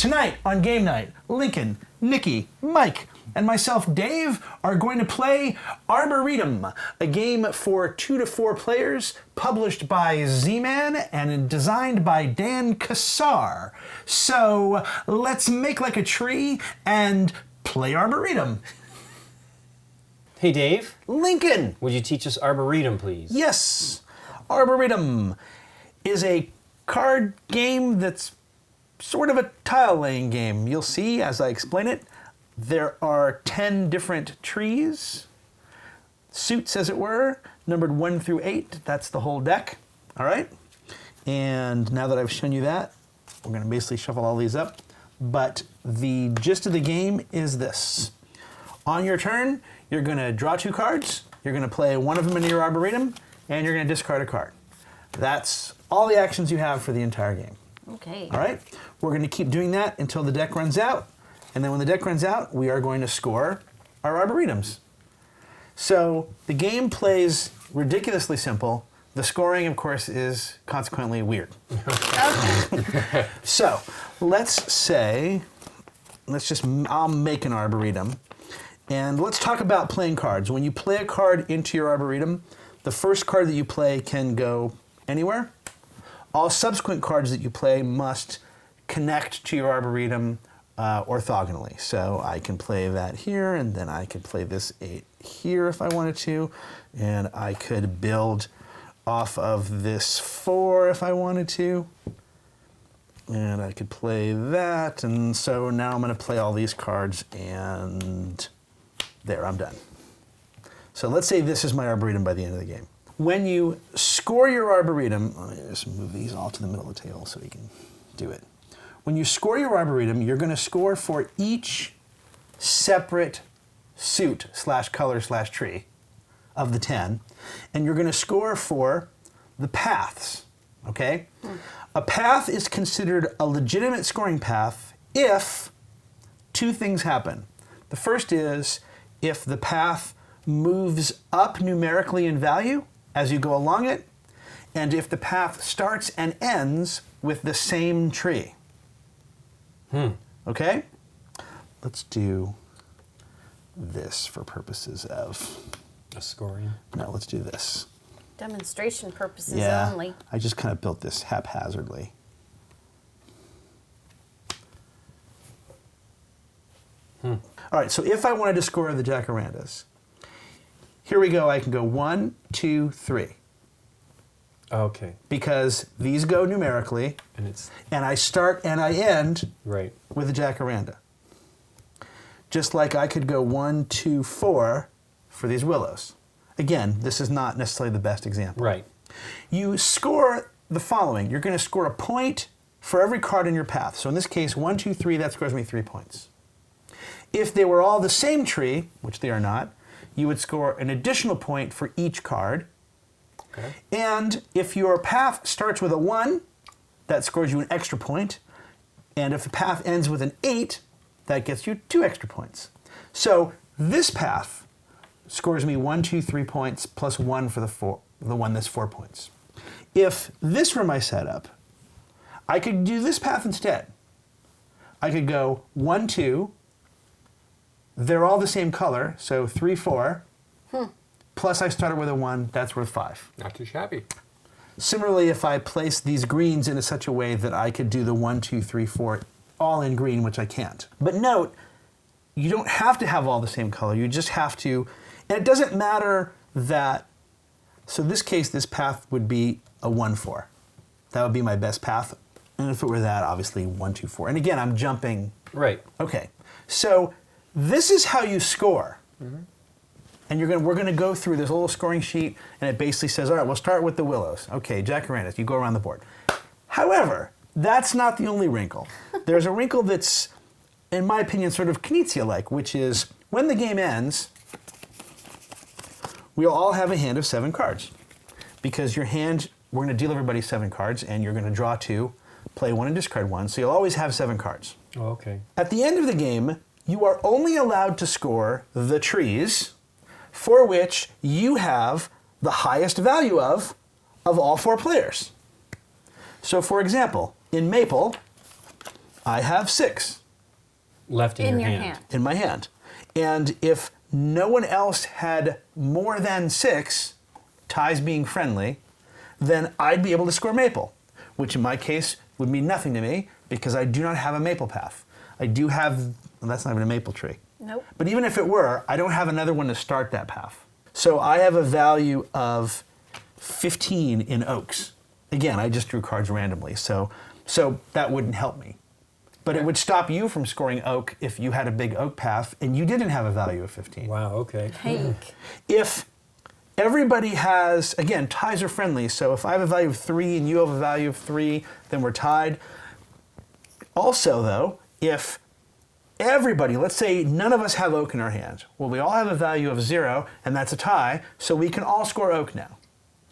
Tonight on Game Night, Lincoln, Nikki, Mike, and myself, Dave, are going to play Arboretum, a game for 2 to 4 players, published by Z-Man and designed by Dan Cassar. So let's make like a tree and play Arboretum. Hey, Dave. Lincoln! Would you teach us Arboretum, please? Yes! Arboretum is a card game that's sort of a tile-laying game. You'll see as I explain it. There are 10 different trees, suits as it were, numbered 1 through 8. That's the whole deck. All right? And now that I've shown you that, we're going to basically shuffle all these up. But the gist of the game is this. On your turn, you're going to draw 2 cards, you're going to play one of them into your Arboretum, and you're going to discard a card. That's all the actions you have for the entire game. Okay. All right? We're going to keep doing that until the deck runs out. And then when the deck runs out, we are going to score our Arboretums. So the game plays ridiculously simple. The scoring, of course, is consequently weird. Okay. So let's I'll make an Arboretum. And let's talk about playing cards. When you play a card into your Arboretum, the first card that you play can go anywhere. All subsequent cards that you play must connect to your Arboretum orthogonally. So I can play that here, and then I could play this 8 here if I wanted to, and I could build off of this 4 if I wanted to, and I could play that, and so now I'm going to play all these cards, and there, I'm done. So let's say this is my Arboretum by the end of the game. When you score your Arboretum, let me just move these all to the middle of the table so we can do it. When you score your Arboretum, you're going to score for each separate suit / color / tree of the 10, and you're going to score for the paths, okay? A path is considered a legitimate scoring path if 2 things happen. The first is if the path moves up numerically in value as you go along it, and if the path starts and ends with the same tree. Okay? Let's do this for purposes of... A scoring? No, let's do this. Demonstration purposes Yeah, only. I just kind of built this haphazardly. All right, so if I wanted to score the jacarandas, here we go. I can go 1, 2, 3. Okay. Because these go numerically, and I start and I end with a jacaranda. Just like I could go 1, 2, 4 for these willows. Again, this is not necessarily the best example. Right. You score the following. You're going to score a point for every card in your path. So in this case, 1, 2, 3, that scores me 3 points. If they were all the same tree, which they are not, you would score an additional point for each card. Okay. And if your path starts with a 1, that scores you an extra point. And if the path ends with an 8, that gets you 2 extra points. So this path scores me 1, 2, 3 points plus 1 for the one that's 4 points. If this were my setup, I could do this path instead. I could go 1, 2. They're all the same color, so 3, 4. Plus I started with a 1, that's worth 5. Not too shabby. Similarly, if I place these greens in such a way that I could do the 1, 2, 3, 4 all in green, which I can't. But note, you don't have to have all the same color. You just have to, and it doesn't matter that, so in this case, this path would be a 1, 4. That would be my best path. And if it were that, obviously 1, 2, 4. And again, I'm jumping. Right. Okay. So this is how you score. And we're going to go through this little scoring sheet, and it basically says, all right, we'll start with the willows. Okay, jacarandas, you go around the board. However, that's not the only wrinkle. There's a wrinkle that's, in my opinion, sort of Knizia-like, which is when the game ends, we'll all have a hand of 7 cards. Because your hand, we're going to deal everybody 7 cards, and you're going to draw 2, play 1 and discard 1, so you'll always have 7 cards. Oh, okay. At the end of the game, you are only allowed to score the trees for which you have the highest value of all 4 players. So for example, in Maple, I have 6 Left in, your hand. in my hand. And if no one else had more than 6, ties being friendly, then I'd be able to score maple, which in my case would mean nothing to me because I do not have a maple path. I do have, well, that's not even a maple tree. Nope. But even if it were, I don't have another one to start that path. So I have a value of 15 in oaks. Again, I just drew cards randomly, so that wouldn't help me. But it would stop you from scoring oak if you had a big oak path and you didn't have a value of 15. Wow, okay. Hank. If everybody has, again, ties are friendly, so if I have a value of 3 and you have a value of 3, then we're tied. Also, though, if everybody, let's say none of us have oak in our hand, well, we all have a value of 0, and that's a tie, so we can all score oak now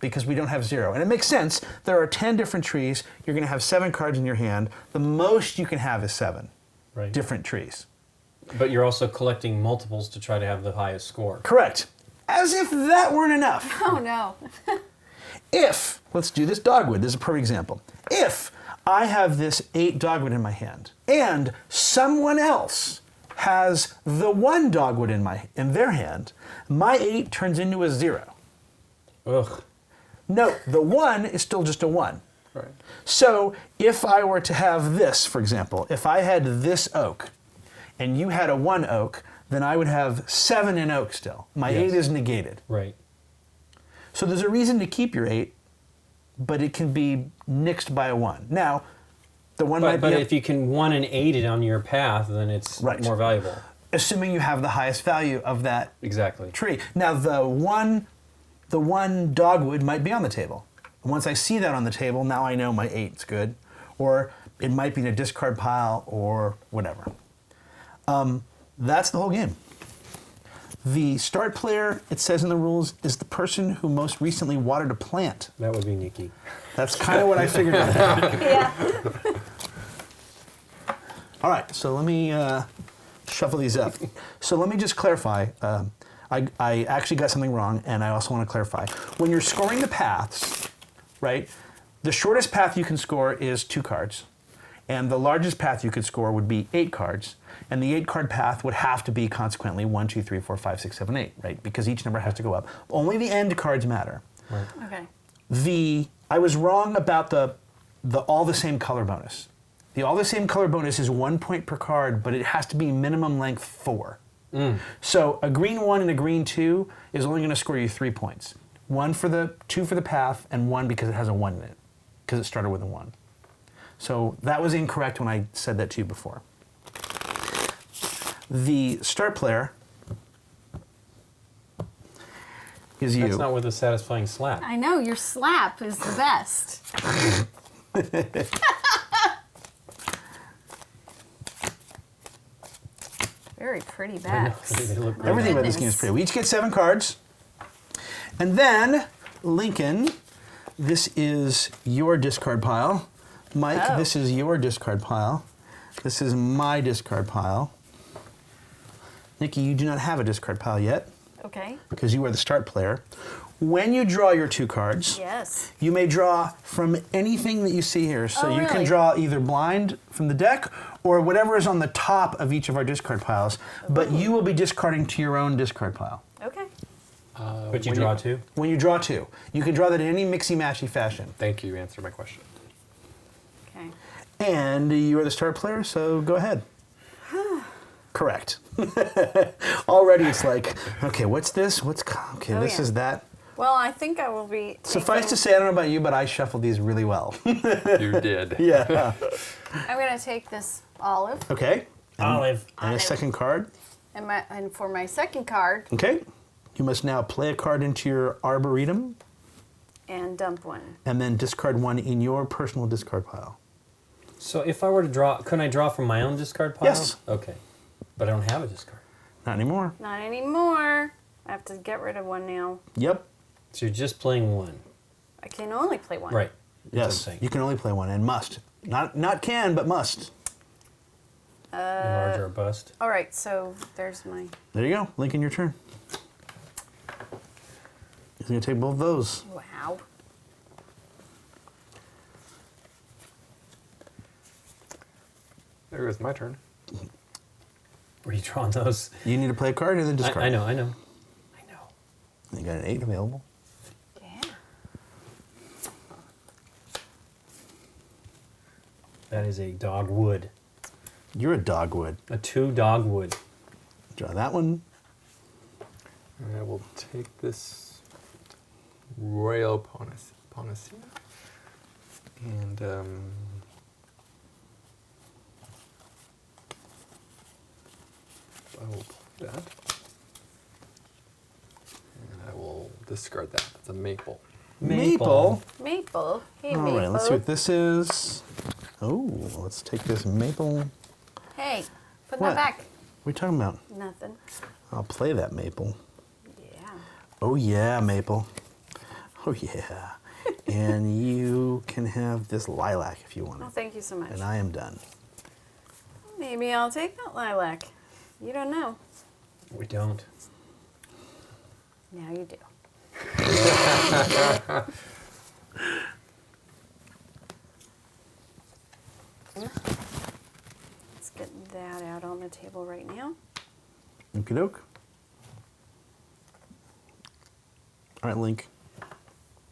because we don't have 0. And it makes sense. There are 10 different trees. You're going to have 7 cards in your hand. The most you can have is 7 different trees. But you're also collecting multiples to try to have the highest score. Correct. As if that weren't enough. Oh, no. If, let's do this dogwood, this is a perfect example. If I have this 8 dogwood in my hand and someone else has the 1 dogwood in their hand, my 8 turns into a 0. Ugh. Note, the 1 is still just a 1. Right. So if I were to have this, for example, if I had this oak and you had a 1 oak, then I would have 7 in oak still. My 8 is negated. Right. So there's a reason to keep your 8, but it can be nixed by a 1. Now, the 1 might be... But if you can 1 and 8 it on your path, then it's more valuable. Assuming you have the highest value of that tree. Now, the one dogwood might be on the table. Once I see that on the table, now I know my 8's good. Or it might be in a discard pile or whatever. That's the whole game. The start player, it says in the rules, is the person who most recently watered a plant. That would be Nikki. That's kind of what I figured out. Yeah. All right, so let me shuffle these up. So let me just clarify. I actually got something wrong, and I also want to clarify. When you're scoring the paths, right, the shortest path you can score is 2 cards. And the largest path you could score would be 8 cards. And the 8-card path would have to be consequently 1, 2, 3, 4, 5, 6, 7, 8, right? Because each number has to go up. Only the end cards matter. Right. Okay. I was wrong about the all the same color bonus. The all the same color bonus is 1 point per card, but it has to be minimum length 4. So a green 1 and a green 2 is only going to score you 3 points. 2 for the path, and 1 because it has a 1 in it, because it started with a 1. So that was incorrect when I said that to you before. The start player is you. That's not with a satisfying slap. I know, your slap is the best. Very pretty backs. They look great. Everything about this game is pretty. We each get 7 cards. And then, Lincoln, this is your discard pile. Mike, this is your discard pile. This is my discard pile. Nikki, you do not have a discard pile yet. Okay. Because you are the start player. When you draw your 2 cards, Yes. you may draw from anything that you see here. So you can really? draw either blind from the deck or whatever is on the top of each of our discard piles. But you will be discarding to your own discard pile. Okay. But you draw 2? When you draw 2. You can draw that in any mixy-matchy fashion. Thank you. You answered my question. Okay. And you are the start player, so go ahead. Correct. Already it's like, okay, what's this? This is that. Well, I think I will be. Suffice to say, I don't know about you, but I shuffled these really well. You did. Yeah. I'm going to take this olive. Okay. Olive. And a second card. And for my second card. Okay. You must now play a card into your Arboretum. And dump one. And then discard 1 in your personal discard pile. So if I were to draw, couldn't I draw from my own discard pile? Yes. Okay. But I don't have a discard. Not anymore. Not anymore. I have to get rid of one now. Yep. So you're just playing 1. I can only play one. Right. That's what I'm Yes. saying. You can only play 1 and must. Not can, but must. Enlarge or bust. All right, so there's my. There you go. Lincoln, your turn. He's going to take both those. Wow. It was my turn. Were you drawing those? You need to play a card and then discard. I know. You got an 8 available. Yeah. That is a dogwood. You're a dogwood. A 2 dogwood. Draw that one. And I will take this Royal Panacea. And I will play that. And I will discard that. It's a maple. Maple. Maple. Hey, All Maple. right, let's see what this is. Oh, let's take this maple. Hey, put What? that back. What are you talking about? Nothing. I'll play that maple. Yeah. Oh yeah, maple. Oh yeah. And you can have this lilac if you want Oh, it. thank you so much. And I am done. Maybe I'll take that lilac. You don't know. We don't. Now you do. Let's get that out on the table right now. Okie doke. All right, Link.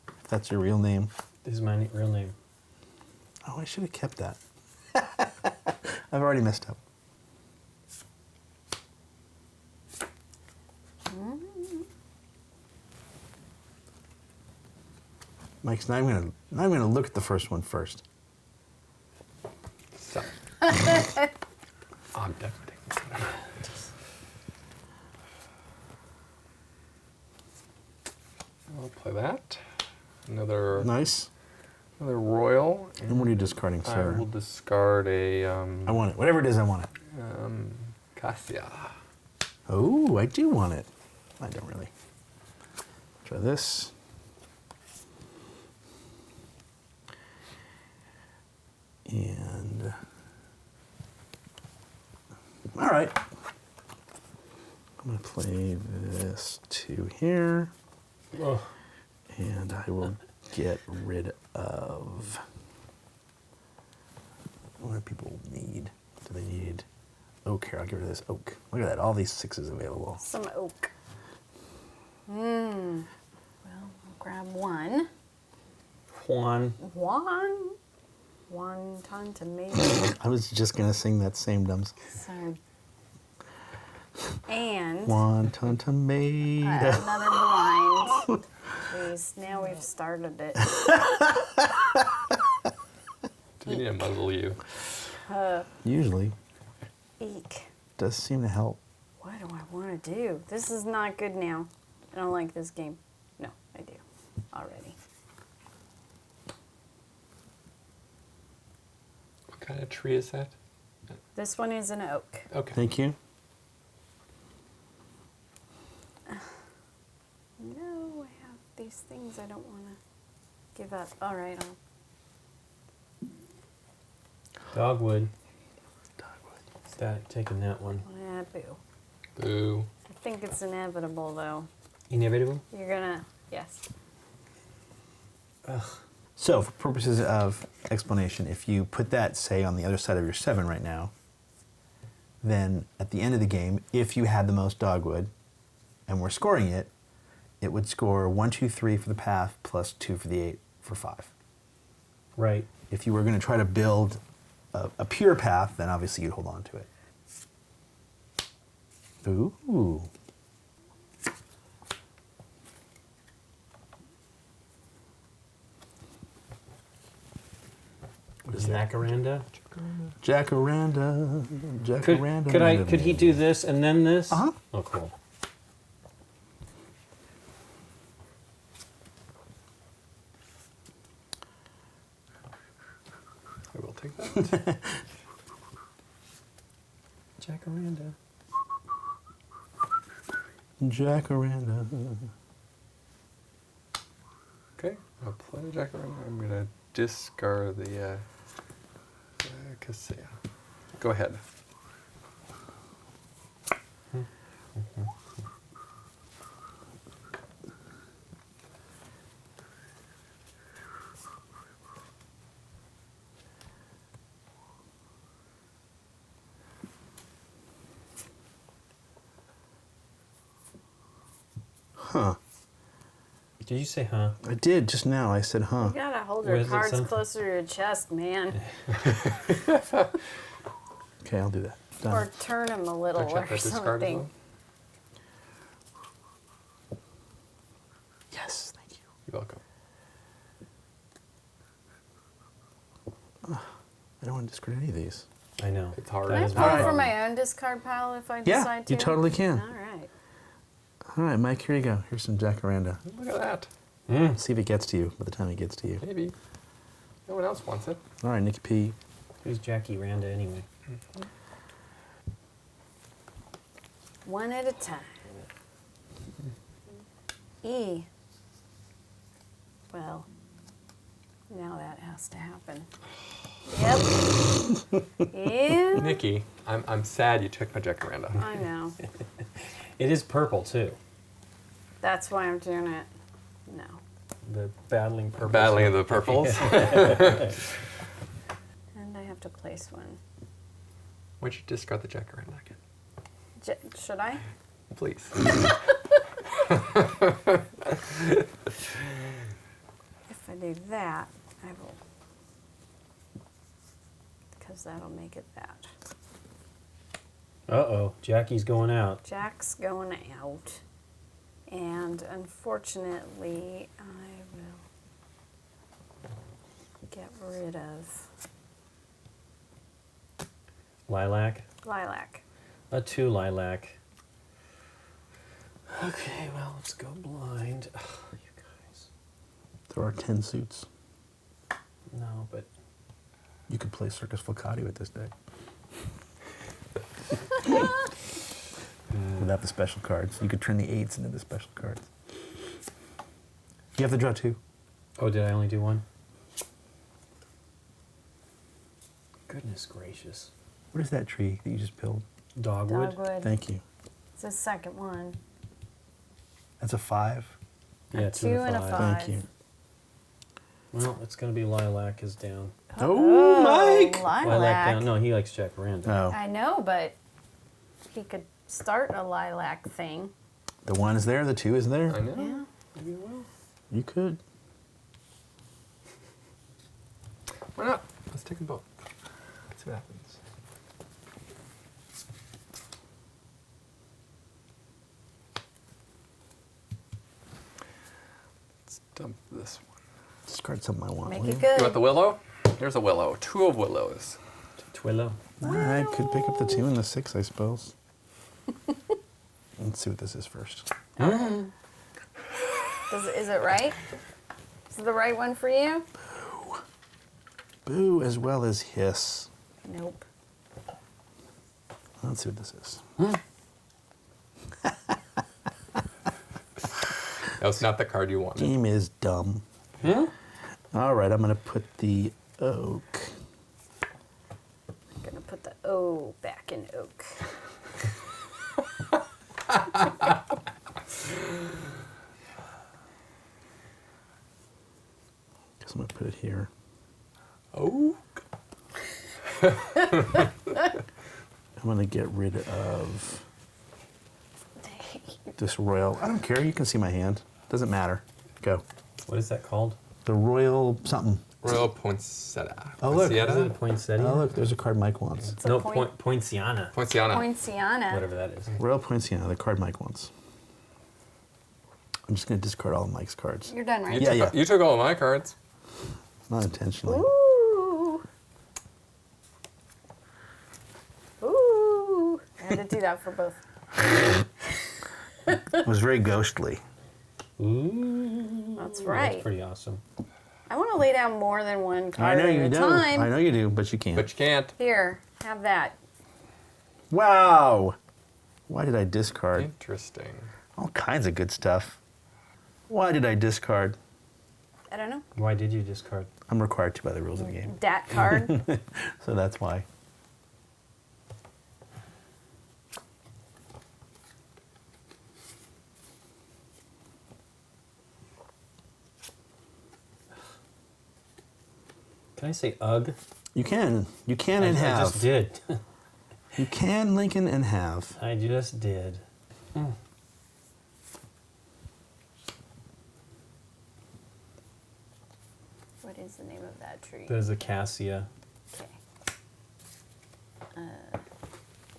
If that's your real name. This is my real name. Oh, I should have kept that. I've already messed up. Mike's not even gonna look at the first one first. So. I'm definitely taking this one. I'll play that. Another Nice. royal. And what are you discarding, I sir? will discard a I want it. Whatever it is, I want it. Cassia. Oh, I do want it. I don't really. Try this. And all right. I'm gonna play this 2 here. Oh, And I will get rid of. What do people need? Do they need oak here? I'll get rid of this oak. Look at that, all these 6s available. Some oak. Well, I'll grab one. Juan. One ton tomato. I was just gonna sing that same dumb song. So, and Wonton tomato. another blind. Jeez, now we've started it. Do we need to muzzle you? Usually Eek. does seem to help. What do I want to do? This is not good now. I don't like this game. No, I do. Already. What kind of tree is that? This one is an oak. Okay. Thank you. No, I have these things I don't want to give up. All right, Dogwood. Dogwood. Taking that one. boo. Boo. I think it's inevitable, though. Inevitable? You're gonna, yes. So, for purposes of explanation, if you put that, say, on the other side of your 7 right now, then at the end of the game, if you had the most dogwood and were scoring it, it would score 1, 2, 3 for the path plus 2 for the 8 for 5. Right. If you were going to try to build a pure path, then obviously you'd hold on to it. Ooh. What is Jacaranda? Jacaranda. Jacaranda. Could he do this and then this? Uh-huh. Oh, cool. I will take that. Jacaranda. Jacaranda. Okay, I'll play the jacaranda. I'm going to discard the Cassia. Go ahead. Huh. Did you say huh? I did just now. I said, huh. You gotta hold Or your is it cards something- closer to your chest, man. Okay, I'll do that. Done. Or turn them a little Don't you have or to discard as something. well? Yes, thank you. You're welcome. I don't want to discard any of these. I know. It's hard. That Can I is pull my from problem. my own discard pile if I Yeah, decide to? you totally can. All right. All right, Mike, here you go. Here's some jacaranda. Look at that. See if it gets to you by the time it gets to you. Maybe. No one else wants it. All right, Nikki P. Who's Jackie Randa anyway? One at a time. E. Well, now that has to happen. Yep. Yeah. Nikki, I'm sad you took my jacaranda. I know. It is purple too. That's why I'm doing it. No. The battling purple. Battling of the purples. And I have to place one. Why don't you discard the jacaranda again? Should I? Please. If I do that, I will. Because that'll make it that. Uh-oh, Jackie's going out. Jack's going out. And unfortunately, I will get rid of Lilac. lilac. A 2 lilac. Okay, well, let's go blind. Ugh, you guys. There are 10 suits. No, but You could play Circus Flicati with this deck. Without the special cards. You could turn the 8s into the special cards. You have to draw 2. oh, did I only do 1? Goodness gracious. What is that tree that you just peeled? Dogwood. Dogwood. Thank you. It's the second one. That's a 5. Yeah, A 2 and a 5. Thank you. Well, it's going to be lilac is down. Oh, Mike! Lilac down. No, he likes jacaranda. Oh, I know, but he could start a lilac thing. the 1 is there, the 2 is there. I know. Yeah. Maybe it will. You could. Why not? Let's take them both. Let's see what happens. Let's dump this one. Discard something I want. Make will it you? good. You want the willow? There's a willow. 2 of willows. Twillo. I could pick up the 2 and the 6, I suppose. Let's see what this is first. Is it right? Is it the right one for you? Boo, as well as hiss. Nope. Let's see what this is. That was not the card you wanted. Game is dumb. All right, I'm going to put the oak. I'm gonna put the O back in oak. Guess I'm going to put it here. Oh. I'm going to get rid of this royal. I don't care. You can see my hand. Doesn't matter. Go. What is that called? The royal something. Royal Poinsettia. Oh, look. Is it a Poinsettia? poinsettia? Oh, look. There's a card Mike wants. It's a No, point- poinciana. Poinciana. Poinciana. Whatever that is. Royal Poinciana, the card Mike wants. I'm just going to discard all of Mike's cards. You're done, right? You Yeah, took, yeah. You took all of my cards. Not intentionally. Ooh. Ooh. I had to do that for both. It was very ghostly. Ooh. That's That's right. pretty awesome. I want to lay down more than one I card know at you a do. time. I know you do, but you can't. But you can't. Here, have that. Wow. Why did I discard? Interesting. All kinds of good stuff. Why did I discard? I don't know. Why did you discard? I'm required to by the rules of the game. Dat card. So that's why. Can I say ugh? You can. You can and I have. just did. You can, Lincoln, and have. I just did. What is the name of that tree? There's acacia. Okay.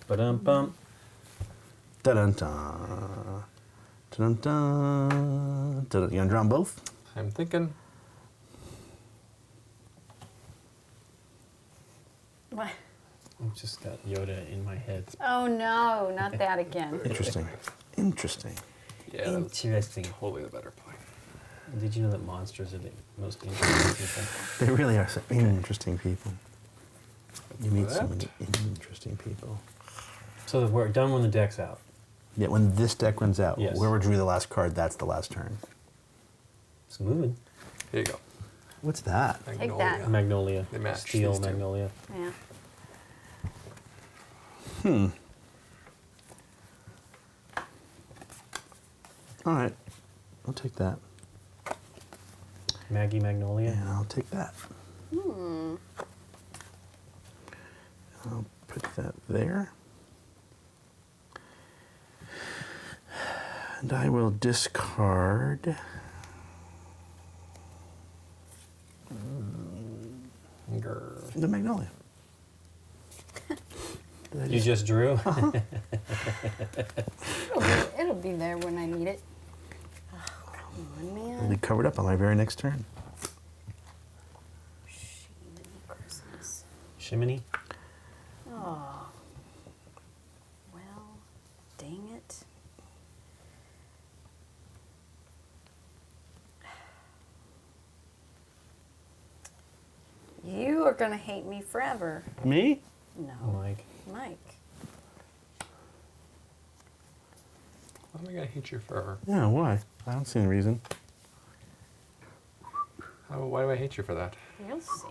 Ba-dum-bum. Dun-dun-dun. Dun-dun-dun. Dun-dun. You gonna draw them both? I'm thinking. What? I've just got Yoda in my head. Oh no, not that again. Interesting. Interesting. Yeah, that's Interesting. totally the better play. Did you know that monsters are the most interesting people? They really are some interesting people. You meet so That? many interesting people. So we're done when the deck's out. Yeah, when this deck runs out, Yes. whoever drew the last card, that's the last turn. It's moving. Here you go. What's that? Take that. Magnolia. They match, Steel these two. magnolia. Yeah. All right, I'll take that. Maggie magnolia. And I'll take that. I'll put that there. And I will discard Grr. the magnolia. Did I You just drew? It'll be there when I need it. Oh, come on, It'll man. be covered up on my very next turn. Shiminy Christmas. Shiminy? Oh. Well, dang it. You are going to hate me forever. Me? No. Mike. Mike. Why am I gonna hate you for? Yeah, why? I don't see any reason. Why do I hate you for that? You'll see.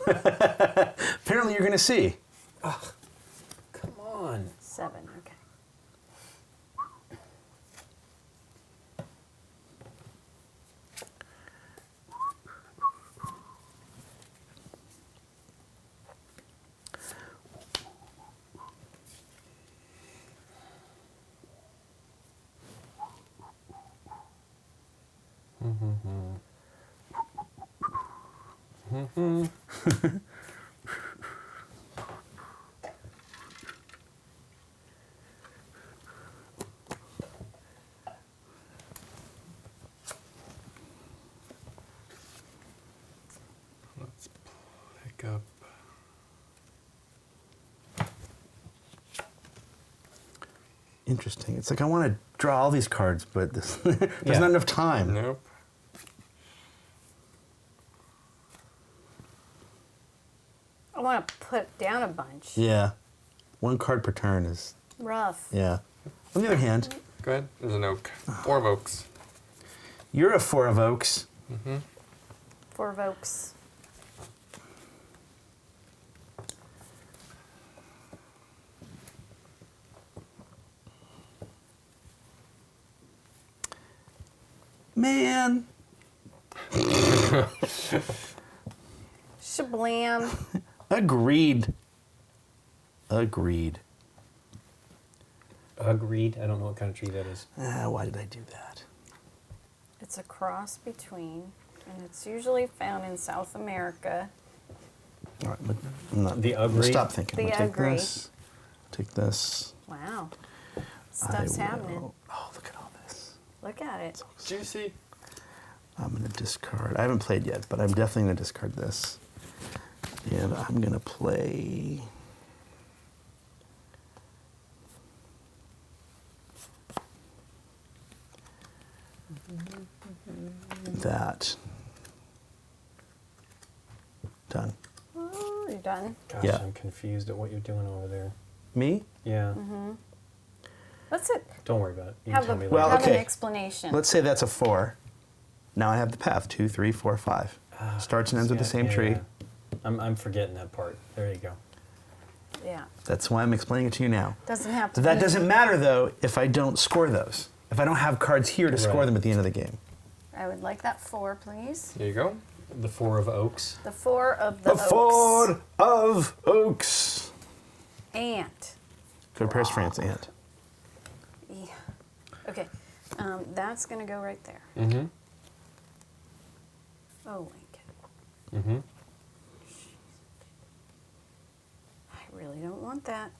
Apparently you're going to see. Come on. 7, okay. Let's pick up. Interesting. It's like I want to draw all these cards, but there's Yeah. not enough time. Nope. I want to put down a bunch. Yeah. One card per turn is, Rough. yeah. On the other hand, Go ahead. There's an oak. 4 of oaks. you're a 4 of oaks. 4 of oaks. Man. Shablam. Agreed. Agreed. Agreed. I don't know what kind of tree that is. Why did I do that? It's a cross between, and it's usually found in South America. All right, but I'm not. The I'm gonna Ugly? stop thinking. The I'll take Ugly. this. Take this. Wow. I Stuff's will- happening. Oh, look at all this. Look at it. Juicy. I'm going to discard. I haven't played yet, but I'm definitely going to discard this. And I'm going to play that. Done. Oh, you're done. Gosh, Yeah. I'm confused at what you're doing over there. Me? Yeah. Let's it. Don't worry about it. You Have, can tell me Well, later. have an okay. explanation. Let's say that's a 4. Now I have the path. 2, 3, 4, 5. Starts and ends with the same tree. Yeah. I'm forgetting that part. There you go. Yeah. That's why I'm explaining it to you now. Doesn't have to That be. doesn't matter, though, if I don't score those. If I don't have cards here to score Right. them at the end of the game. I would like that 4, please. Here you go. The 4 of oaks. The 4 of the A oaks. 4 of oaks. Ant. Go to Paris, France, ant. Yeah. Okay. That's going to go right there. Mm-hmm. Oh, Lincoln. Mm-hmm. I really don't want that.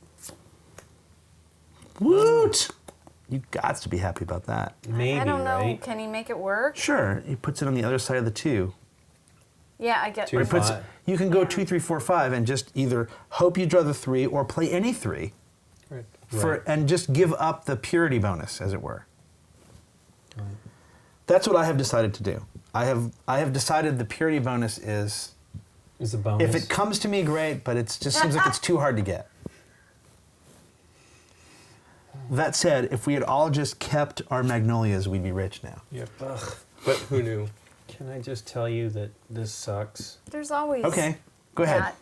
Woot! You got to be happy about that. Maybe, I don't know. right? Can he make it work? Sure, he puts it on the other side of the 2. Yeah, I get. Two Or he puts, Five. you can go Yeah. 2, 3, 4, 5, and just either hope you draw the 3 or play any 3 Right. Right. and just give up the purity bonus, as it were. Right. That's what I have decided to do. I have decided the purity bonus is, Is a bonus. if it comes to me, great, but it just seems like it's too hard to get. That said, if we had all just kept our magnolias, we'd be rich now. Yep. Ugh. But who knew? Can I just tell you that this sucks? There's always. Okay, go ahead. that.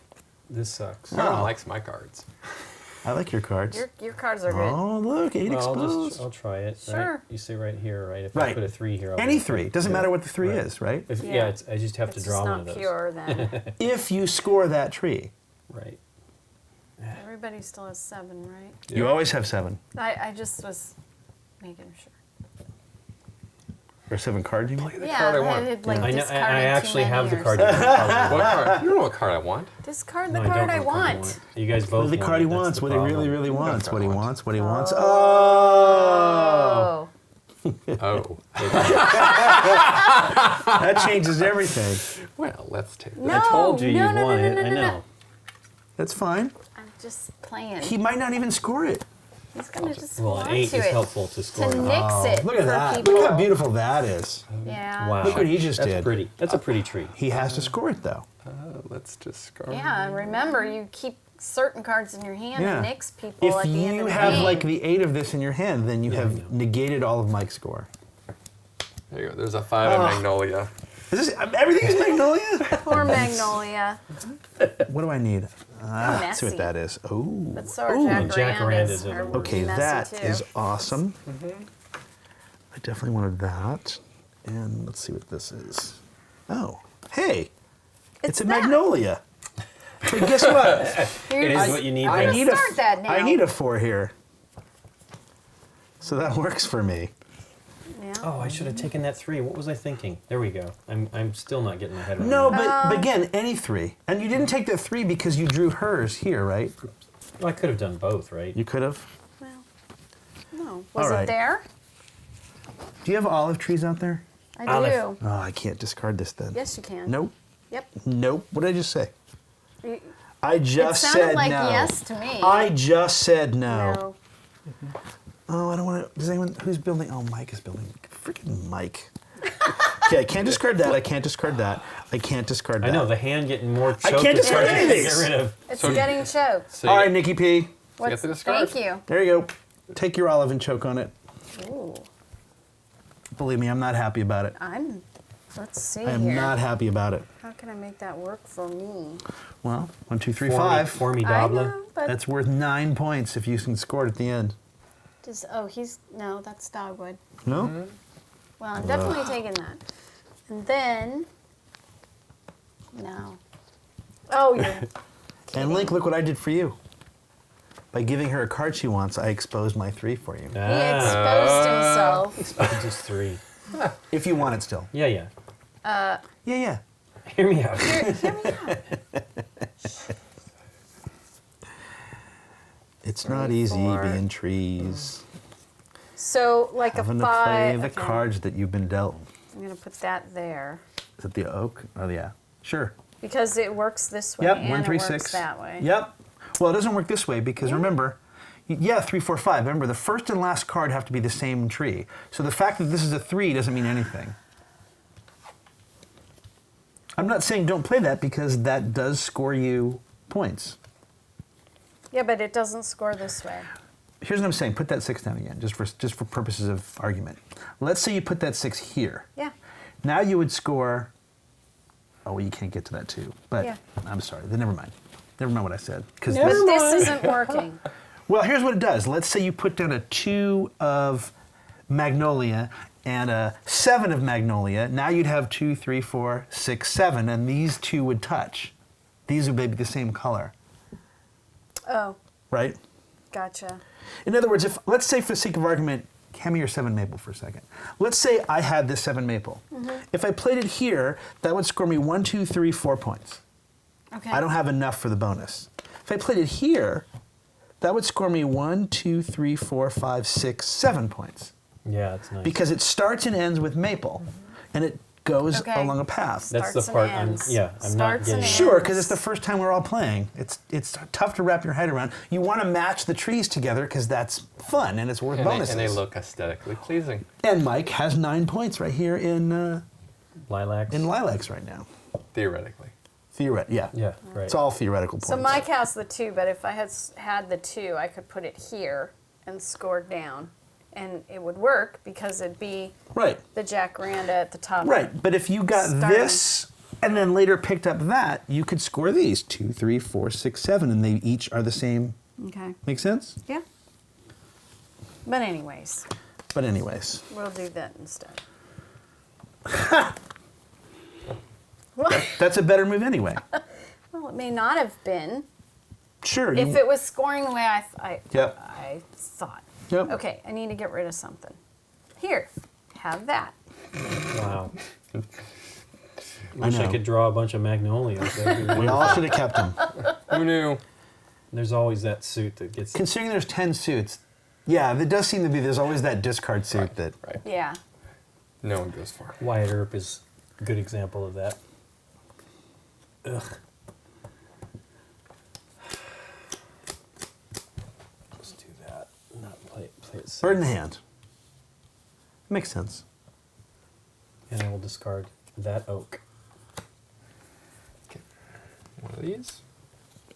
This sucks. Everyone Oh. likes my cards. I like your cards. Your cards are good. Oh, look, 8 Well, exposed. I'll try it. Sure. Right? You say right here, right? If I Right. put a 3 here, I'll Any get a 3. Doesn't Yeah. matter what the 3 Right. is, right? If, Yeah. yeah, I just have It's to draw just one not of those. pure then. If you score that tree, Right. Everybody still has 7, right? you always have 7. I just was making sure. Or 7 cards, you mean? The Yeah, card I I want. had like I know. discarded I too actually many have the or card. something. What card? You don't know what card I want. Discard the No, I card don't I know what card you want. You guys both. The want card he it, that's wants, the what he really, problem. really wants, what he what I wants, what he wants. Oh. Oh! Oh. That changes everything. Well, let's take No. that. I told you no, you'd no, want no, it. no, no, I no. know. That's fine. I'm just playing. He might not even score it. He's gonna just Well, hold an 8 to is it. helpful to To score. nix Oh, it look at for that. people. Look how beautiful that is. Yeah. Wow. Look what he just That's did. pretty. That's a pretty tree. He has to score it, though. Let's discard. Yeah, and remember, you keep certain cards in your hand Yeah. and nix people If at the end you of the have game. like the 8 of this in your hand, then you Yeah, I have know. negated all of Mike's score. There you go. There's a 5 of Magnolia. Is this, everything is Magnolia? Poor Magnolia. What do I need? Let's see what Messy. that is. Oh. But so are Ooh. Jacarandas. Jacarandas are Are Okay, messy that too. is awesome. I definitely wanted that. And let's see what this is. Oh, hey, it's a that. Magnolia. But guess what? It is what you need. I then. need a, start that now. I need a 4 here. So that works for me. Yeah. Oh, I should have taken that 3. What was I thinking? There we go. I'm still not getting my head around No, that. but again, any 3. And you didn't take that 3 because you drew hers here, right? Well, I could have done both, right? You could have. Well, no. Was All right. it there? Do you have olive trees out there? I Olive. do. Oh, I can't discard this then. Yes, you can. Nope. Yep. Nope. What did I just say? You- I just it sounded said like no. yes to me. I just said no. No. Oh, I don't want to. Does anyone who's building? Oh, Mike is building. Freaking Mike. Okay, I can't discard that. I can't discard that. I can't discard that. I know the hand getting more choked. can't it's hard discard to any of get these. rid of. It's So- getting choked. So All you right, Nikki P. What's, the discard. thank you. There you go. Take your olive and choke on it. Ooh, Believe me, I'm not happy about it. let's see I am here. not happy about it. How can I make that work for me? Well, 1, 2, 3, For me- 5. For me, I Dobler. know, but That's worth 9 points if you can score it at the end. no, that's dogwood. No? Well, I'm definitely taking that. And then, no. Oh, you're And Link, look what I did for you. By giving her a card she wants, I exposed my 3 for you. He exposed himself. It's just 3. If you want it still. Yeah, yeah. Yeah, yeah. Hear me out. Hear me out. It's not 3, easy 4. being trees. So, like Having a to play 5. the okay. cards that you've been dealt. I'm going to put that there. Is it the oak? Oh, yeah. Sure. Because it works this way Yep, and 1, 3, it works 6. that way. Yep. Well, it doesn't work this way because remember, 3, 4, 5. Remember, the first and last card have to be the same tree. So the fact that this is a 3 doesn't mean anything. I'm not saying don't play that because that does score you points. Yeah, but it doesn't score this way. Here's what I'm saying. Put that 6 down again, just for purposes of argument. Let's say you put that 6 here. Yeah. Now you would score. Oh, well, you can't get to that too. But Yeah. I'm sorry. Then never mind. Never mind what I said. Because But this isn't working. well, here's what it does. Let's say you put down a 2 of Magnolia and a 7 of Magnolia. Now you'd have 2, 3, 4, 6, 7, and these 2 would touch. These would be the same color, Oh, right? gotcha. In other words, if let's say for the sake of argument, hand me your 7 maple for a second. Let's say I had this 7 maple. If I played it here, that would score me 1, 2, 3, 4 points. Okay. I don't have enough for the bonus. If I played it here, that would score me 1, 2, 3, 4, 5, 6, 7 points. Yeah, that's nice. Because it starts and ends with maple, and it goes Okay. along a path. That's the Starts and part ends. I'm not Starts getting. and Sure, because ends. it's the first time we're all playing. It's tough to wrap your head around. You want to match the trees together because that's fun and it's worth bonuses. And they look aesthetically pleasing. And Mike has 9 points right here in Lilacs. lilacs right now. Theoretically. Yeah. Yeah, right. It's all theoretical points. So Mike has the 2, but if I had the 2, I could put it here and score down, and it would work because it'd be right. the jacaranda at the top. Right, but if you got Starting. this and then later picked up that, you could score these 2, 3, 4, 6, 7, and they each are the same. Okay. Make sense? Yeah. But anyways, But anyways, we'll do that instead. What? that's a better move anyway. Well, it may not have been Sure. if it was scoring the way Yep. I thought. Yep. Okay, I need to get rid of something. Here, have that. Wow. I Wish I know. could draw a bunch of magnolias. That'd be We weird. all should have kept them. Who knew? There's always that suit that gets. Considering there's 10 suits, yeah, there does seem to be, there's always that discard suit that. Right. Yeah. No one goes far. Wyatt Earp is a good example of that. Ugh. Let's do that. Not play it safe. Bird in the hand. Makes sense. And I will discard that oak. Okay. One of these.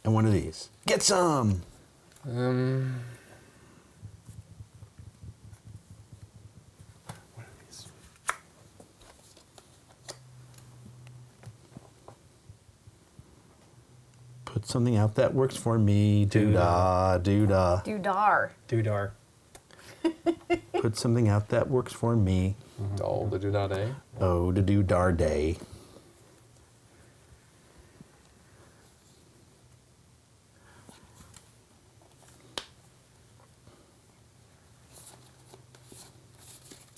And one of these. Get some! One of these. Put something out that works for me. Doo-dah, doo-dah. Dudar. Doodar. Put something out that works for me. All the do-da-day. Oh, to do dar day.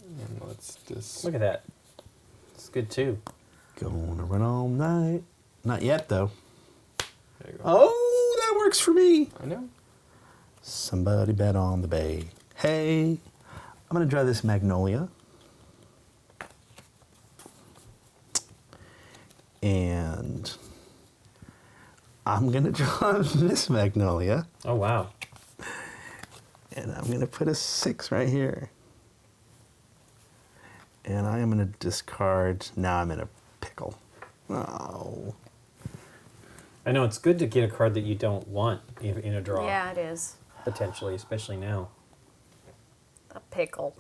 And let's just... Look at that. It's good too. Gonna run all night. Not yet, though. There you go. Oh, that works for me. I know. Somebody bet on the bay. Hey, I'm gonna draw this magnolia. And I'm gonna draw this magnolia. Oh wow. And I'm gonna put a 6 right here. And I am gonna discard, now I'm in a pickle. Oh. I know it's good to get a card that you don't want in a draw. Yeah, it is. Potentially, especially now. A pickle.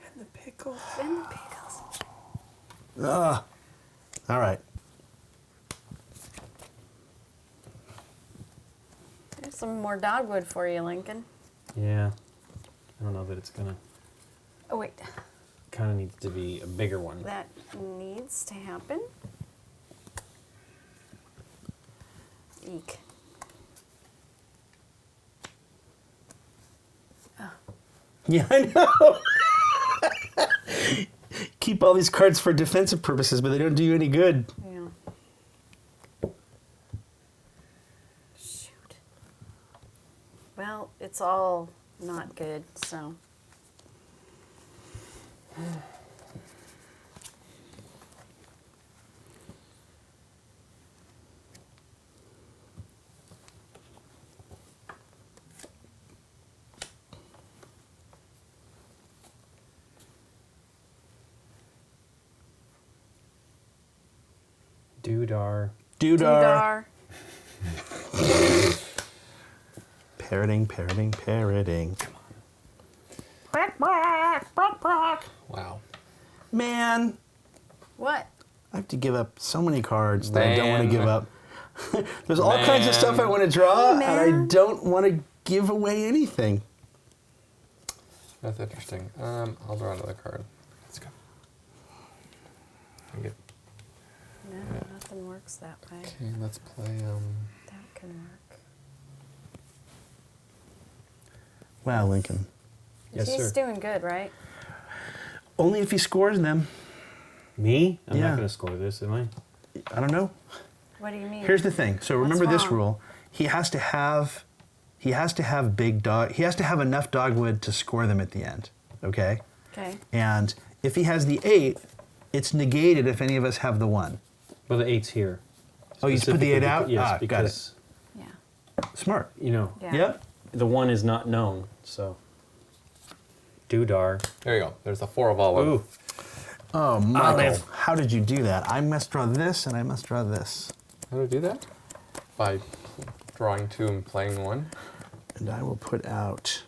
And the pickle. And the pickles. Ah. All right. There's some more dogwood for you, Lincoln. Yeah. I don't know that it's gonna. Oh, wait. Kind of needs to be a bigger one. That needs to happen. Eek. Yeah, I know. Keep all these cards for defensive purposes, but they don't do you any good. Yeah. Shoot. Well, it's all not good, so. Doodar. Doodar. Dudar. Parroting, parroting, parroting. Wow. Man, What? I have to give up so many cards that I don't want to Man. give up. There's all kinds of stuff I want to draw, Hey, and I man. don't want to give away anything. That's interesting. I'll draw another card. Let's go. Okay, No, nothing works that way. let's play, That can work. Wow, Lincoln. Yes, He's sir. doing good, right? Only if he scores them. Me? I'm Yeah. not going to score this, am I? I don't know. What do you mean? Here's the thing. So remember this wrong? rule. He has to have big dog. He has to have enough dogwood to score them at the end. Okay? Okay. And if he has the 8, it's negated if any of us have the 1. Well, the 8's here. Oh, you just put the 8 out? Yes, Ah, got it. because, Yeah. Smart. you know, Yeah. Yep. the 1 is not known, so. Doodar. There you go. There's a 4 of olive. Ooh. Oh, Michael, Olive. how did you do that? I must draw this and I must draw this. How do I do that? By drawing 2 and playing 1. And I will put out...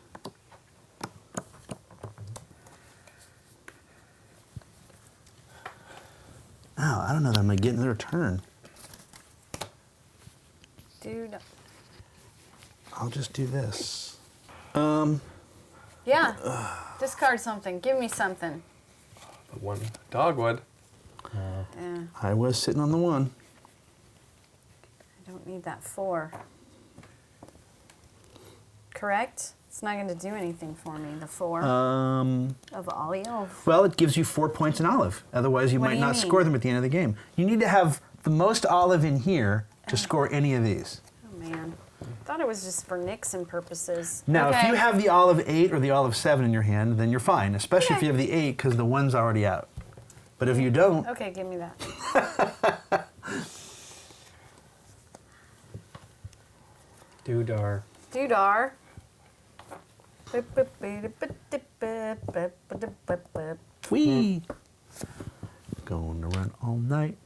Oh, I don't know that I'm going to get another turn. Dude. I'll just do this. Yeah. Discard something. Give me something. The 1 dogwood. Yeah. I was sitting on the 1. I don't need that 4. Correct? It's not going to do anything for me, the 4 of olive. Well, it gives you 4 points in olive. Otherwise, you What might do you not mean? score them at the end of the game. You need to have the most olive in here to score any of these. Oh, man. I thought it was just for Nixon purposes. Now, okay. if you have the olive 8 or the olive 7 in your hand, then you're fine, especially if Okay. you have the 8 because the 1's already out. But if you don't, Okay, give me that. Doodar. Doodar. whee! Gonna run all night.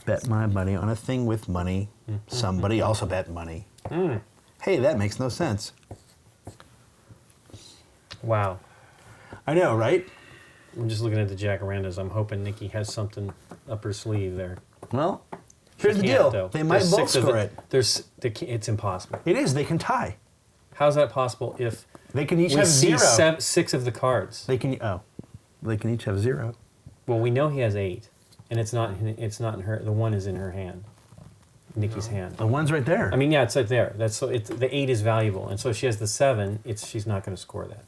Bet my money on a thing with money. Somebody also bet money. Hey, that makes no sense. Wow. I know, right? I'm just looking at the jacarandas. I'm hoping Nikki has something up her sleeve there. Well, here's the She can't, deal. though. They might There's both 6 of score the- it. It's impossible. It is. They can tie. How's that possible if They can each we have see 0. 6 of the cards? They can. Oh, they can each have 0. Well, we know he has 8, and it's not in her. The 1 is in her hand, Nikki's hand. The 1's right there. I mean, yeah, it's right there. That's so. The 8 is valuable, and so if she has the 7. She's not going to score that.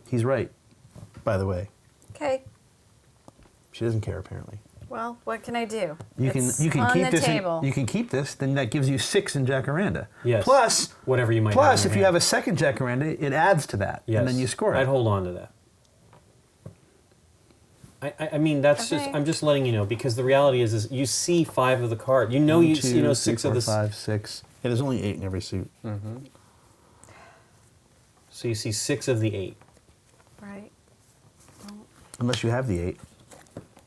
He's right. By the way, Okay. she doesn't care apparently. Well, what can I do? You It's can on keep the this. table. You can keep this. Then that gives you 6 in jacaranda. Yes. Plus, Whatever you might. plus, have in if your you have hand. a second jacaranda, it adds to that, Yes. and then you score it. I'd hold on to that. I mean, that's just. Okay. I'm just letting you know because the reality is you see 5 of the card. You know, 1, you 2, you know 3, 6 of 4, the. 5, 6. Yeah, there's only 8 in every suit. So you see 6 of the 8. Right. Unless you have the 8.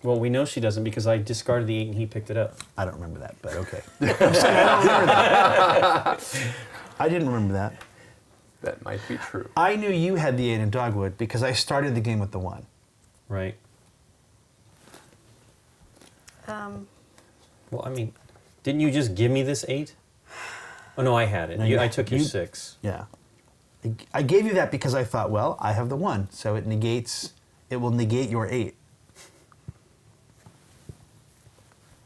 Well, we know she doesn't because I discarded the 8 and he picked it up. I don't remember that, but okay. I'm saying I don't remember that. I didn't remember that. That might be true. I knew you had the 8 in dogwood because I started the game with the 1. Right. Well, I mean, didn't you just give me this 8? Oh no, I had it. No, I took your 6. Yeah. I gave you that because I thought, well, I have the 1, so it will negate your 8.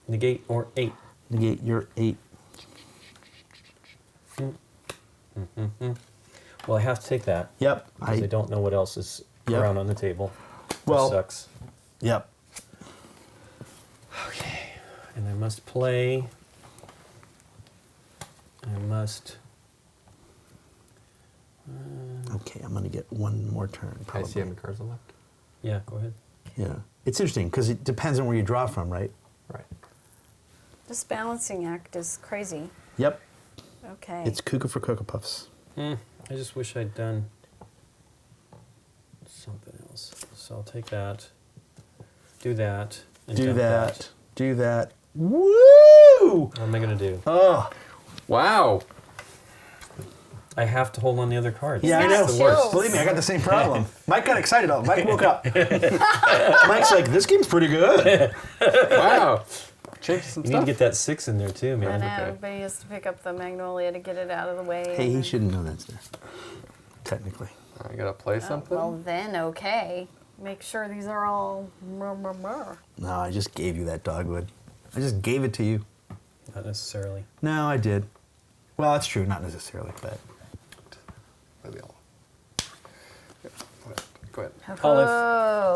Negate or 8. Negate your 8. Well, I have to take that Yep. because I don't know what else is Yep. around on the table. Well- That sucks. Yep. Okay, and I must play. I must. Okay, I'm going to get one more turn, I probably. see how many cards are left. Yeah, go ahead. Yeah. It's interesting because it depends on where you draw from, right? Right. This balancing act is crazy. Yep. Okay. It's Cuckoo for Cocoa Puffs. I just wish I'd done something else. So I'll take that, do that, and Do dump that. Do that. Woo! What am I going to do? Oh, Wow. I have to hold on the other cards. yeah, I got know. the worst. Believe me, I got the same problem. Mike got excited. Mike woke up. Mike's like, this game's pretty good. Wow. Change some You need stuff. to get that 6 in there too, I man. know, okay. everybody has to pick up the magnolia to get it out of the way. Hey, and he then- shouldn't know that's there. Technically. I gotta play Oh, something. well, then, okay. Make sure these are all. No, I just gave you that dogwood. I just gave it to you. Not necessarily. No, I did. Well, that's true. Not necessarily, but play the yellow. Yeah, go ahead. Olive.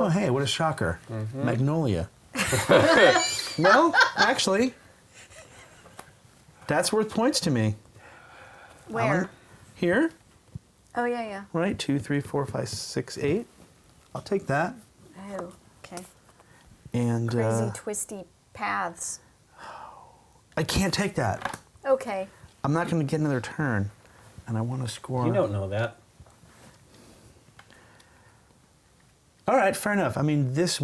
Oh, hey, what a shocker. Magnolia. Well, actually, that's worth points to me. Where? Here, Oh, yeah, yeah. right? 2, 3, 4, 5, 6, 8. I'll take that. Oh, okay. And Crazy, twisty paths. I can't take that. Okay. I'm not going to get another turn, and I want to score. You don't know that. All right, fair enough. I mean, this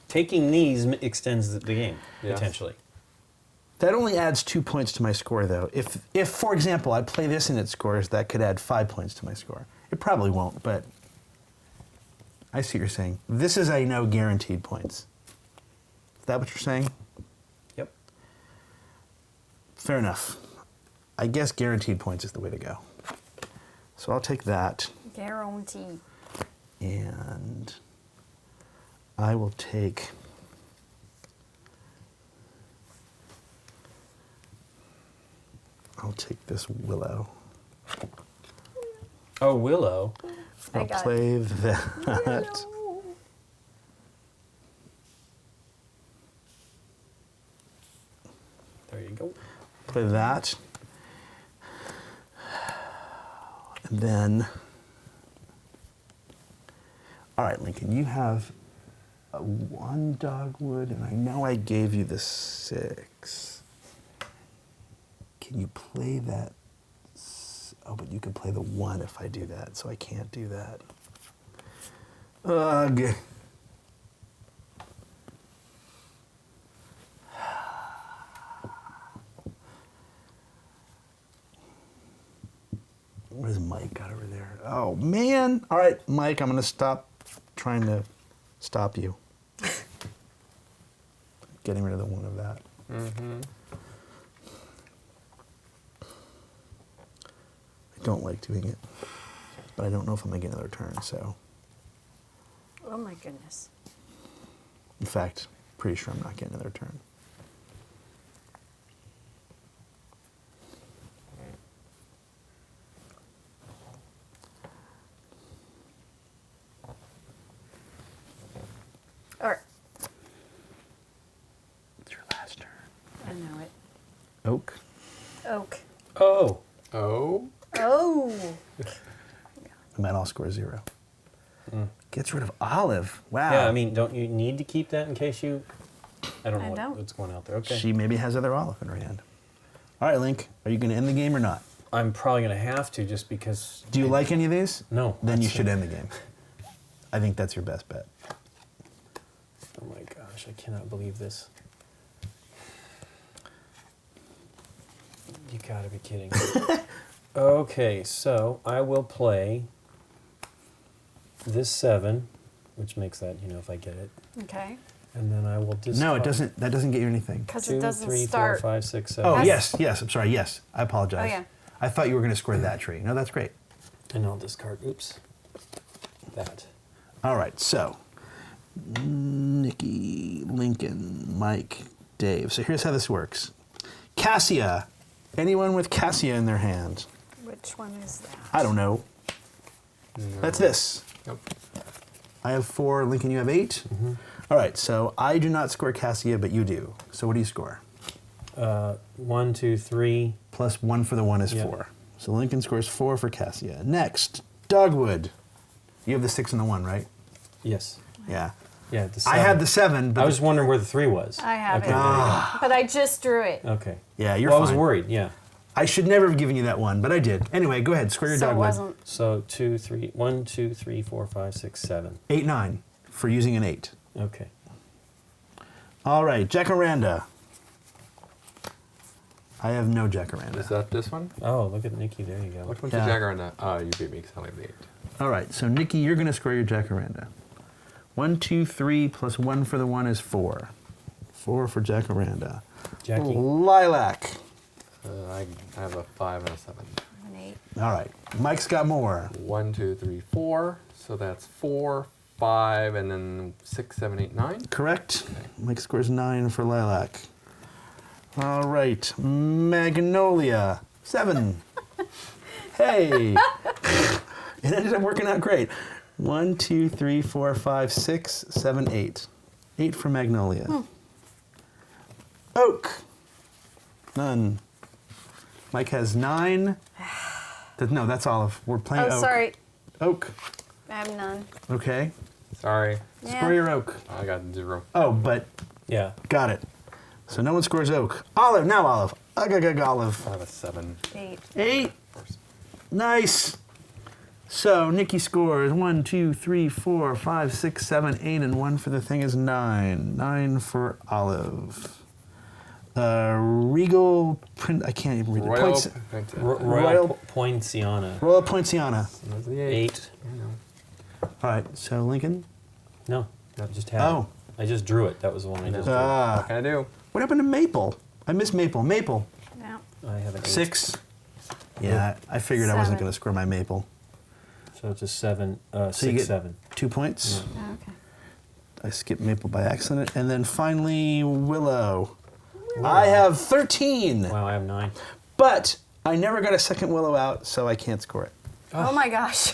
Taking these extends the game, Yes. potentially. that only adds 2 points to my score, though. If for example, I play this and it scores, that could add 5 points to my score. It probably won't, but I see what you're saying. This is a no guaranteed points. Is that what you're saying? Yep. Fair enough. I guess guaranteed points is the way to go. So I'll take that, Guarantee. and I will take. I'll take this willow. Oh, Willow. I I'll got play that. Hello. There you go. Play that. And then. All right, Lincoln, you have a 1 dogwood, and I know I gave you the 6. Can you play that? Oh, but you can play the 1 if I do that, so I can't do that. Ugh. What has Mike got over there? Oh, man. All right, Mike, I'm going to stop trying to stop you. Getting rid of the 1 of that. I don't like doing it, but I don't know if I'm going to get another turn, so. Oh, my goodness. In fact, pretty sure I'm not getting another turn. All right. It's your last turn. I know it. Oak. Oak. Oh. Oh. Oh. The man all scores 0. Gets rid of olive. Wow. Yeah, I mean, don't you need to keep that in case you... I don't know I don't. what's going out there. Okay. She maybe has other olive in her hand. All right, Link, are you going to end the game or not? I'm probably going to have to just because... Do you like any of these? No. Then you that's should it. end the game. I think that's your best bet. Oh my gosh, I cannot believe this. You gotta be kidding. Okay, so I will play this 7, which makes that, if I get it. Okay. And then I will discard. No, it doesn't. That doesn't get you anything. Because 2, it doesn't 3, 4, start. 5, 6, 7. Oh, That's- yes. I'm sorry. Yes. I apologize. Oh, yeah. I thought you were going to score that tree. No, that's great. And I'll discard. Oops. That. All right, so Nikki, Lincoln, Mike, Dave. So here's how this works. Cassia. Anyone with Cassia in their hand? Which one is that? I don't know. No. That's this. Yep. I have 4. Lincoln, you have 8? All right, so I do not score Cassia, but you do. So what do you score? 1, 2, 3. Plus 1 for the 1 is Yeah. 4. So Lincoln scores 4 for Cassia. Next, Dogwood. You have the 6 and the 1, right? Yes. Yeah. Yeah, the I 7. had the 7, but I was wondering where the 3 was. I have Okay, it. there you But I just drew it. go. Okay. yeah, you're Well, fine. I was worried, yeah. I should never have given you that 1, but I did. Anyway, go ahead. Square your So it Dogwood. wasn't. So 2, 3, 1, 2, 3, 4, 5, 6, 7. 8, 9 for using an 8. Okay. All right, Jacaranda. I have no Jacaranda. Is that this one? Oh, look at Nikki. There you go. Which one's Yeah. the Jacaranda? Oh, you beat me because I only have the 8. All right, so Nikki, you're going to score your Jacaranda. 1, 2, 3 plus 1 for the 1 is 4. 4 for Jacaranda. Jackie. Lilac. I have a 5 and a 7. An 8. All right, Mike's got more. 1, 2, 3, 4. So that's 4, 5, and then 6, 7, 8, 9. Correct. Mike scores 9 for Lilac. All right, Magnolia. 7. Hey. It ended up working out great. 1, 2, 3, 4, 5, 6, 7, 8. 8 for Magnolia. Oak. None. Mike has 9. No, that's Olive. We're playing Oh, Oak. sorry. Oak. I have none. Okay. Sorry. Yeah. Score your Oak. I got 0. Oh, but Yeah. got it. So no one scores Oak. Olive. Now Olive. Olive. I have a 7. 8. 8. Nice. So Nikki scores 1, 2, 3, 4, 5, 6, 7, 8, and 1 for the thing is 9. 9 for Olive. Regal print. I can't even read it. Royal. Royal Poinciana. Royal Poinciana. That's the 8. You know. All right. So Lincoln. No, I just had Oh. it. I just drew it. That was the one I just drew. What can I do? What happened to Maple? I miss Maple. Maple. Yeah. I have an 8. 6. Yeah, I figured I wasn't 7. going to score my Maple. So it's a 7. So 6, you get 7. 2 points. Oh, okay. I skipped Maple by accident. And then finally, Willow. I have 13. Wow, I have 9. But I never got a second Willow out, so I can't score it. Oh my gosh.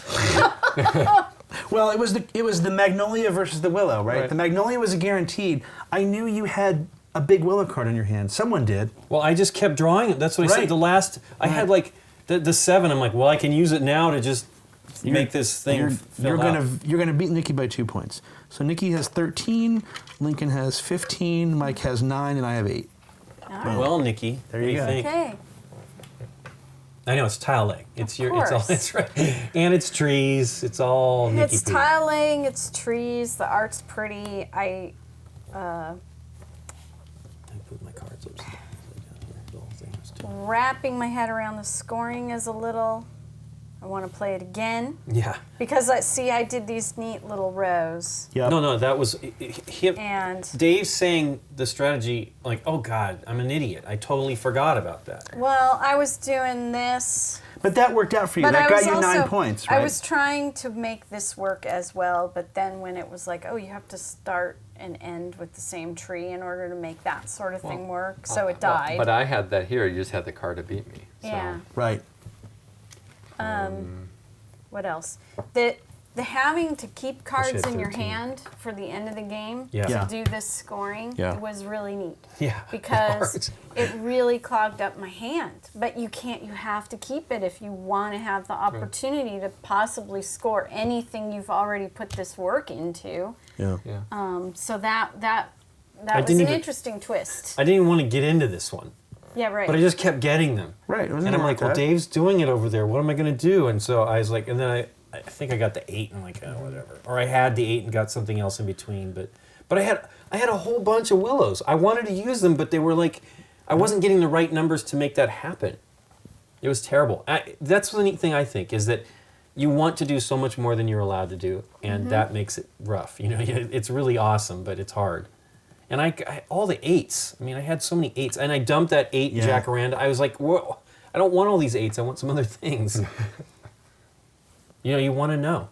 Well, it was the Magnolia versus the Willow, right? Right. The Magnolia was a guaranteed. I knew you had a big Willow card in your hand. Someone did. Well, I just kept drawing it. That's what I Right. said. The last, I had like the 7. I'm like, well, I can use it now to just make this thing You're fill out. you're gonna beat Nikki by 2 points. So Nikki has 13, Lincoln has 15, Mike has 9, and I have 8. All right. Well, Nikki, There what you do go. think? Okay. I know it's tile laying. It's Of it's all course. it's right, and it's trees. It's all Nikki. It's poo. tile laying, it's trees, the art's pretty. I put my cards upside down here. The whole thing was too. Wrapping my head around the scoring is a little. I want to play it again Yeah. because I did these neat little rows Yep. No, that was him. and Dave saying the strategy, like, oh God, I'm an idiot. I totally forgot about that. well, I was doing this. But that worked out for you. But That I got was you also, 9 points, right? I was trying to make this work as well, but then when it was like, oh, you have to start and end with the same tree in order to make that sort of thing work, so it died. But I had that here. You just had the card to beat me. So. yeah. Right. What else? The having to keep cards had in your 13. hand for the end of the game Yeah. Yeah. to do this scoring Yeah. was really neat. Yeah. Because it really clogged up my hand. But you have to keep it if you want to have the opportunity to possibly score anything you've already put this work into. Yeah. Yeah. So that was didn't an even- interesting twist. I didn't even want to get into this one, Yeah, right. but I just kept getting them. Right. It wasn't And I'm like like, well, that. Dave's doing it over there. What am I going to do? And so I was like, and then I think I got the 8, and I'm like, oh, whatever. Or I had the 8 and got something else in between. But I had a whole bunch of Willows. I wanted to use them, but they were like, I wasn't getting the right numbers to make that happen. It was terrible. That's the neat thing, I think, is that you want to do so much more than you're allowed to do, and that makes it rough. You know, it's really awesome, but it's hard. And I all the 8s. I mean, I had so many 8s, and I dumped that 8 Yeah. Jacaranda. I was like, whoa, I don't want all these 8s. I want some other things. You know, you want to know.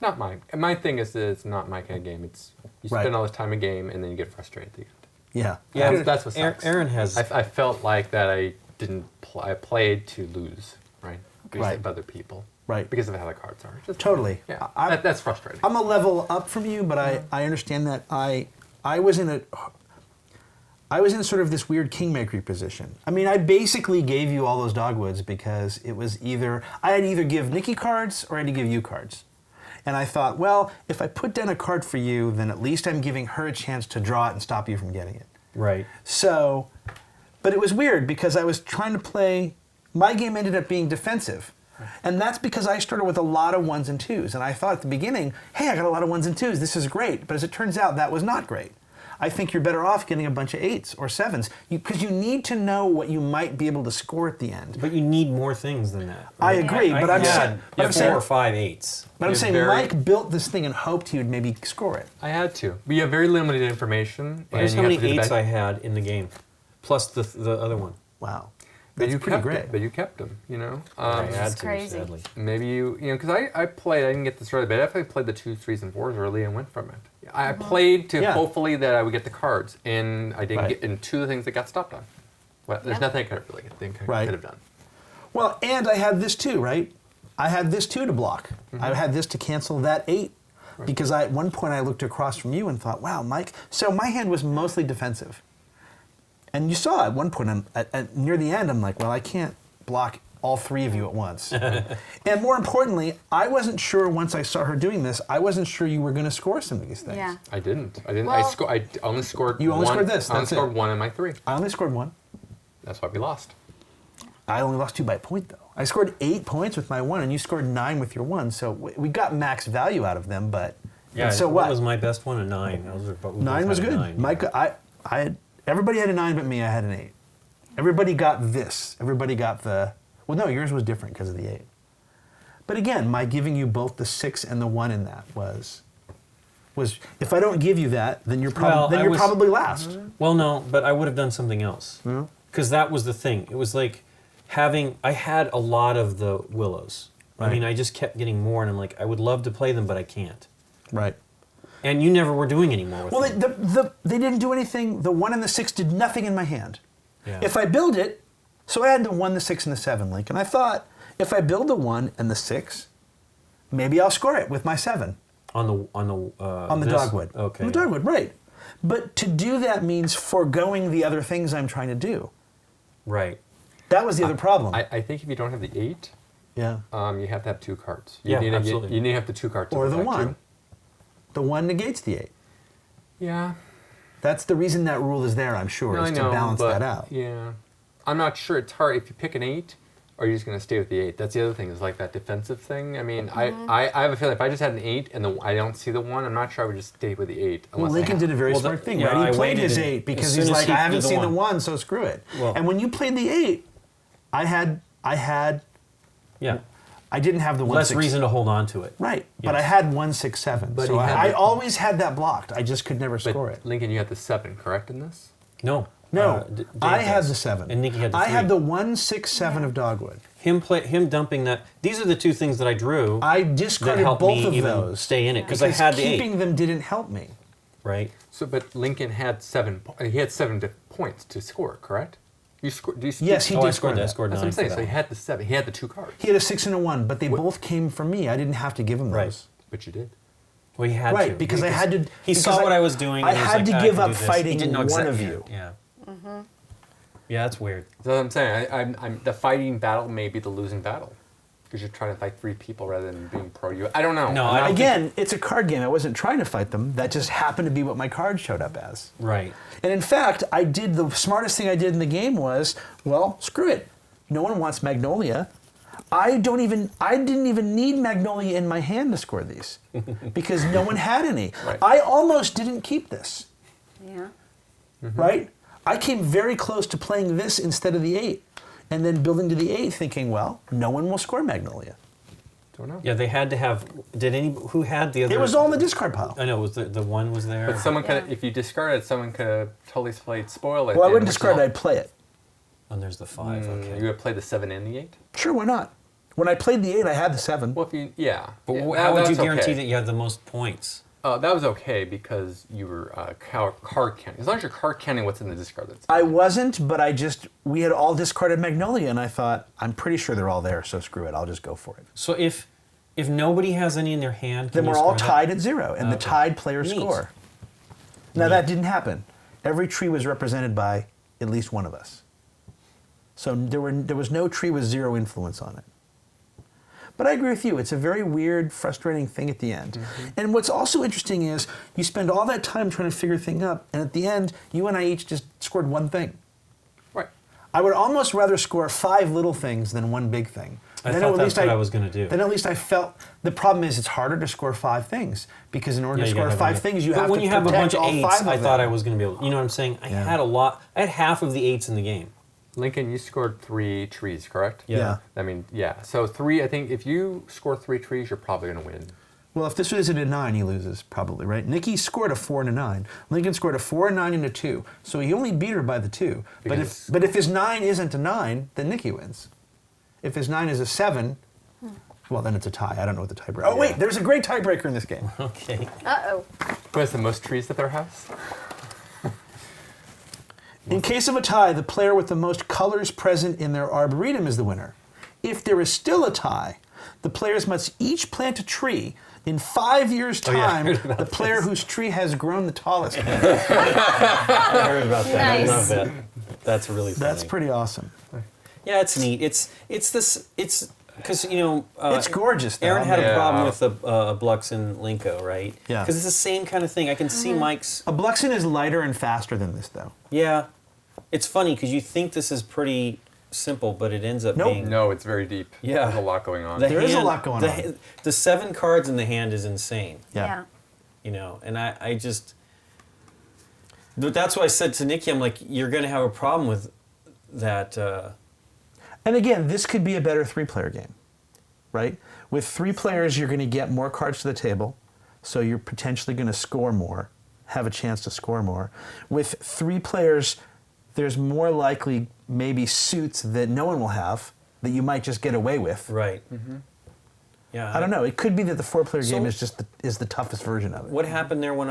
Not mine. My thing is that it's not my kind of game. It's you Right. spend all this time in game and then you get frustrated at the end. Yeah. Yeah, That's what sucks. Aaron has. I felt like that I didn't. I played to lose, right? Because Right. of other people. Right. Because of how the cards are. Just, Totally. Yeah. I- That's frustrating. I'm a level up from you, but I understand that I was in sort of this weird kingmakery position. I mean, I basically gave you all those dogwoods because it was I had to either give Nikki cards or I had to give you cards. And I thought, well, if I put down a card for you, then at least I'm giving her a chance to draw it and stop you from getting it. Right. So, but it was weird because I was trying to play, my game ended up being defensive. And that's because I started with a lot of 1s and 2s. And I thought at the beginning, hey, I got a lot of 1s and 2s, this is great. But as it turns out, that was not great. I think you're better off getting a bunch of 8s or 7s because you need to know what you might be able to score at the end. But you need more things than that. I agree, but I'm saying, I'm 4 or 5 8s. but I'm It's saying very- Mike built this thing and hoped he would maybe score it. I had to. But you have very limited information. Here's and how you many have to do the 8s best- I had in the game, plus the other one. Wow. But That's you pretty kept great. it. But you kept them. You know. I had is to, crazy. sadly. Maybe you know, because I played, I didn't get this early, but I definitely played the 2s, 3s, and 4s early and went from it. I played to Yeah. hopefully that I would get the cards, and I didn't Right. get in 2 of the things that got stopped on. Well, there's Yeah. nothing I could have really Right. could have done. Well, and I had this too, right? I had this too to block. I had this to cancel that 8. Right. Because at one point I looked across from you and thought, wow, Mike. So my hand was mostly defensive. And you saw at one point, near the end, I'm like, well, I can't block all 3 of you at once. And more importantly, I wasn't sure once I saw her doing this, I wasn't sure you were going to score some of these things. Yeah. I didn't. Well- I only scored You only one. scored this, I only that's it. scored 1 in my 3. I only scored 1. That's why we lost. I only lost 2 by a point, though. I scored 8 points with my 1, and you scored 9 with your 1. So we got max value out of them, but Yeah. so what what? was my best one? A 9. Those are, but we 9 both was had a good. 9, Mike, yeah. I had, everybody had a 9 but me. I had an 8. Everybody got this. Everybody got the. Well, no, yours was different because of the 8. But again, my giving you both the 6 and the 1 in that was if I don't give you that, then you're probably last. Well, no, but I would have done something else. Because that was the thing. It was like I had a lot of the willows. I Right. mean, I just kept getting more, and I'm like, I would love to play them, but I can't. Right. And you never were doing any more with Well, them. they didn't do anything. The 1 and the 6 did nothing in my hand. Yeah. If I build it, so I had the 1, the 6, and the 7 link, and I thought if I build the 1 and the 6, maybe I'll score it with my 7 on the this? Dogwood. Okay. On the dogwood, right? But to do that means foregoing the other things I'm trying to do. Right. That was the other problem. I think if you don't have the 8, yeah. you have to have 2 cards. Yeah, absolutely. You need to have the 2 cards. to Or the protect 1. you. The 1 negates the 8. Yeah. That's the reason that rule is there, I'm sure, No, is I to know, balance but that out. Yeah. I'm not sure. It's hard. If you pick an 8, are you just going to stay with the 8? That's the other thing, is like that defensive thing. I mean, I have a feeling if I just had an 8 and I don't see the 1, I'm not sure I would just stay with the 8. Well, Lincoln did a very smart thing, yeah, right? He I played his waited 8 because as he's soon as like, he I haven't did the seen the 1. 1, so screw it. Well- And when you played the 8, Yeah. I didn't have the 1, Less 6. reason to hold on to it. Right, but I Yes. had 1, 6, 7. But So he had I the- always had that blocked. I just could never But score it. Lincoln, you had the 7, correct, in this? No. No, Dave I had does. the 7. And Nikki had the 3. I had the 1, 6, 7 of Dogwood. Him dumping that. These are the 2 things that I drew I that discarded helped both me of even those. stay in it because I had the 8. keeping them didn't help me. Right. So, but Lincoln had 7. He had 7 points to score, correct? You scored. Yes, he I did scored score that. I that. scored That's 9 what I'm saying. for So he that. had the 7. He had the 2 cards. He had a 6 and a 1, but they both came from me. I didn't have to give him those. Right. But you did. Well, he had to. Right, because I had to. He because saw what I was doing. I and was had like, to "Ah, I give can up do this." He fighting didn't know one exactly- of you. Yeah. Yeah, that's weird. That's what I'm saying. I'm the fighting battle may be the losing battle because you're trying to fight 3 people rather than being pro you. I don't know. No, I'm I not- don't Again, it's a card game. I wasn't trying to fight them. That just happened to be what my card showed up as. Right. And in fact, I did the smartest thing I did in the game was, well, screw it. No one wants Magnolia. I didn't even need Magnolia in my hand to score these because no one had any. Right. I almost didn't keep this, Yeah. right? I came very close to playing this instead of the 8 and then building to the 8 thinking, well, no one will score Magnolia. Don't know. Yeah, they had to have. Who had the other? It was all in the discard pile. I know. Was the 1 was there? But someone could, Yeah. if you discarded, someone could have totally played spoil it. Well, I and wouldn't which discard is it, all- I'd play it. And there's the 5. Okay. You would have played the 7 and the 8. Sure, why not? When I played the 8, I had the 7. Well, if you, yeah. But Yeah, how would that you was guarantee okay. that you had the most points? That was okay because you were card counting. As long as you're card counting what's in the discard, that's I wasn't, but we had all discarded Magnolia, and I thought, I'm pretty sure they're all there, so screw it, I'll just go for it. So if nobody has any in their hand, Then can we're you all score tied that? at 0, and the Okay. tied players Neat. score. Now, that didn't happen. Every tree was represented by at least one of us. So there was no tree with 0 influence on it. But I agree with you. It's a very weird, frustrating thing at the end. And what's also interesting is you spend all that time trying to figure things up, and at the end, you and I each just scored one thing. right. I would almost rather score 5 little things than one big thing. I Then thought at that's least what I was going to do. Then at least I felt the problem is it's harder to score 5 things because in order Yeah, to you score gotta 5 have things, you but have when to you have a protect bunch of all 8s, 5 of I thought I them. was going to be able. You know what I'm saying? I Yeah. had a lot. I had half of the 8s in the game. Lincoln, you scored 3 trees, correct? Yeah. I mean, yeah. So 3, I think if you score 3 trees, you're probably going to win. Well, if this isn't a 9, he loses probably, right? Nikki scored a 4 and a 9. Lincoln scored a 4, a 9, and a 2. So he only beat her by the 2. Because- But if his 9 isn't a 9, then Nikki wins. If his 9 is a 7, well, then it's a tie. I don't know what the tiebreaker. Oh wait, there's a great tiebreaker in this game. Okay. Uh-oh. Who has the most trees at their house? In case of a tie, the player with the most colors present in their arboretum is the winner. If there is still a tie, the players must each plant a tree. In 5 years' Oh, yeah, I time, heard about the player whose tree has grown the tallest. I heard about that. Nice. I love that. That's really funny. That's pretty awesome. Yeah, it's neat. It's because It's gorgeous, though. Aaron had a Yeah. problem with a Bluxen Linko, right? Yeah. Because it's the same kind of thing. I can see Mike's. A Bluxen is lighter and faster than this, though. Yeah, it's funny because you think this is pretty simple, but it ends up Nope. being. No, it's very deep. Yeah. There's a lot going on. There is a lot going on. The 7 cards in the hand is insane. Yeah. And I just. That's why I said to Nikki, I'm like, you're going to have a problem with that. And again, this could be a better 3-player game, right? With 3 players, you're going to get more cards to the table, so you're potentially going to score more, have a chance to score more. With 3 players, there's more likely maybe suits that no one will have that you might just get away with. Right. Yeah. I don't know. It could be that the 4-player So- game is just the toughest version of it. What happened there when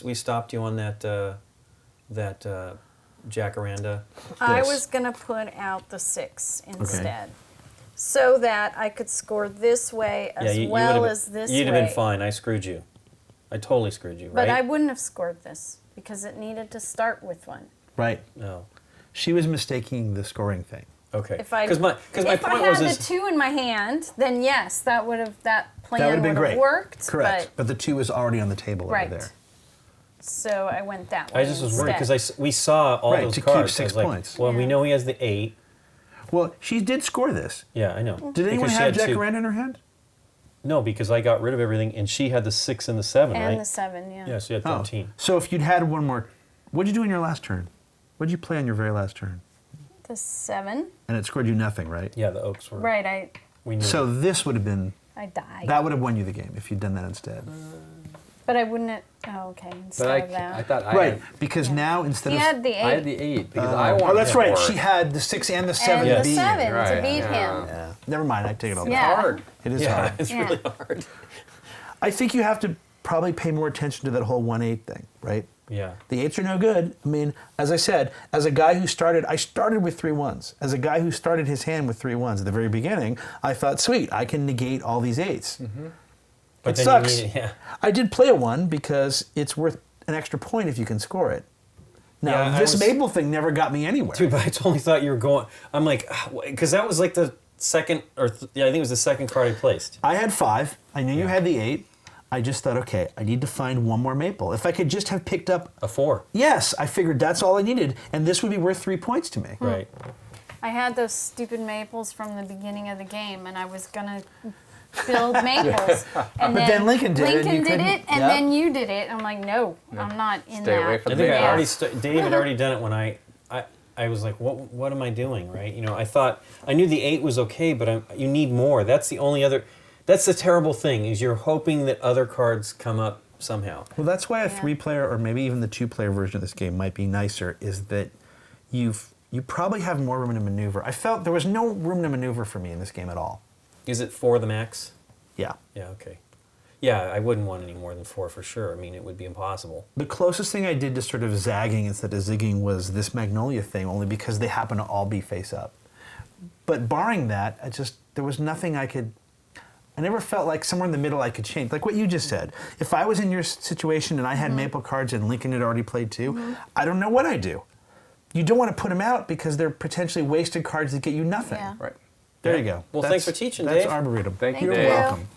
we stopped you on that Jacaranda? I This. was going to put out the 6 instead. So that I could score this way as well as this way. You'd have been fine. I screwed you. I totally screwed you, right? But I wouldn't have scored this because it needed to start with one. Right. No. She was mistaking the scoring thing. Okay. If I Because my if I point had was the 2 in my hand, then yes, that plan That would have been great. worked. Correct. But the 2 was already on the table Right. over there. So I went that way. I just was worried instead. because we saw all Right, those to keep cards. I 6 was like, points. Well, we Yeah. know he has the 8. Well, she did score this. Yeah, I know. Did anyone Because she have had 2. Jacaranda in her hand? No, because I got rid of everything, and she had the 6 and the 7, And right? the 7, yeah. Yeah, she had 13. So if you'd had one more, what'd you do in your last turn? What'd you play on your very last turn? The 7. And it scored you nothing, right? Yeah, the Oaks were. Right, We knew. So this would have been, I died. that would have won you the game if you'd done that instead. But I wouldn't have, okay, instead But of that. I thought I Right, had, because now instead He of... had the 8 I had the 8 because I wanted oh, that's right. 4. She had the 6 and the 7 and to the beat you. 7 to Right, beat yeah. him. Yeah. Never mind, I take it all back. Yeah. Hard. It is yeah, hard. it's Yeah. really hard. I think you have to probably pay more attention to that whole 1-8 thing, right? Yeah. The 8s are no good. I mean, as I said, as a guy who started, I started with 3 1s. As a guy who started his hand with 3 1s at the very beginning, I thought, sweet, I can negate all these 8s. But It then sucks. You need, yeah. I did play a 1 because it's worth an extra point if you can score it. Now, Yeah, I this was- Maple thing never got me anywhere. Dude, but I totally thought you were going. I'm like, because that was like the second, I think it was the second card I placed. I had 5. I knew you had the 8. I just thought, okay, I need to find one more Maple. If I could just have picked up, A 4. yes, I figured that's all I needed, and this would be worth 3 points to me. Right. I had those stupid maples from the beginning of the game, and I was gonna build maples. And But then Lincoln did it, and Lincoln you did couldn't- it, and Yep. then you did it. I'm like, no, I'm not in Stay that. away from I think Yeah. I already Dave had already done it when I was like, what am I doing, right? I thought I knew the 8 was okay, but you need more. That's the only other. That's the terrible thing is you're hoping that other cards come up somehow. Well, that's why a Yeah. 3-player or maybe even the 2-player version of this game might be nicer, is that you probably have more room to maneuver. I felt there was no room to maneuver for me in this game at all. Is it 4 the max? Yeah. Yeah. Okay. Yeah, I wouldn't want any more than 4 for sure. I mean, it would be impossible. The closest thing I did to sort of zagging instead of zigging was this Magnolia thing, only because they happen to all be face up. But barring that, there was nothing I never felt like somewhere in the middle I could change. Like what you just said. If I was in your situation and I had Maple cards and Lincoln had already played 2, I don't know what I'd do. You don't want to put them out because they're potentially wasted cards that get you nothing. Yeah. Right. There you go. Well, thanks for teaching, That's Dave. Arboretum. Thank you, Thank Dave. you. Welcome.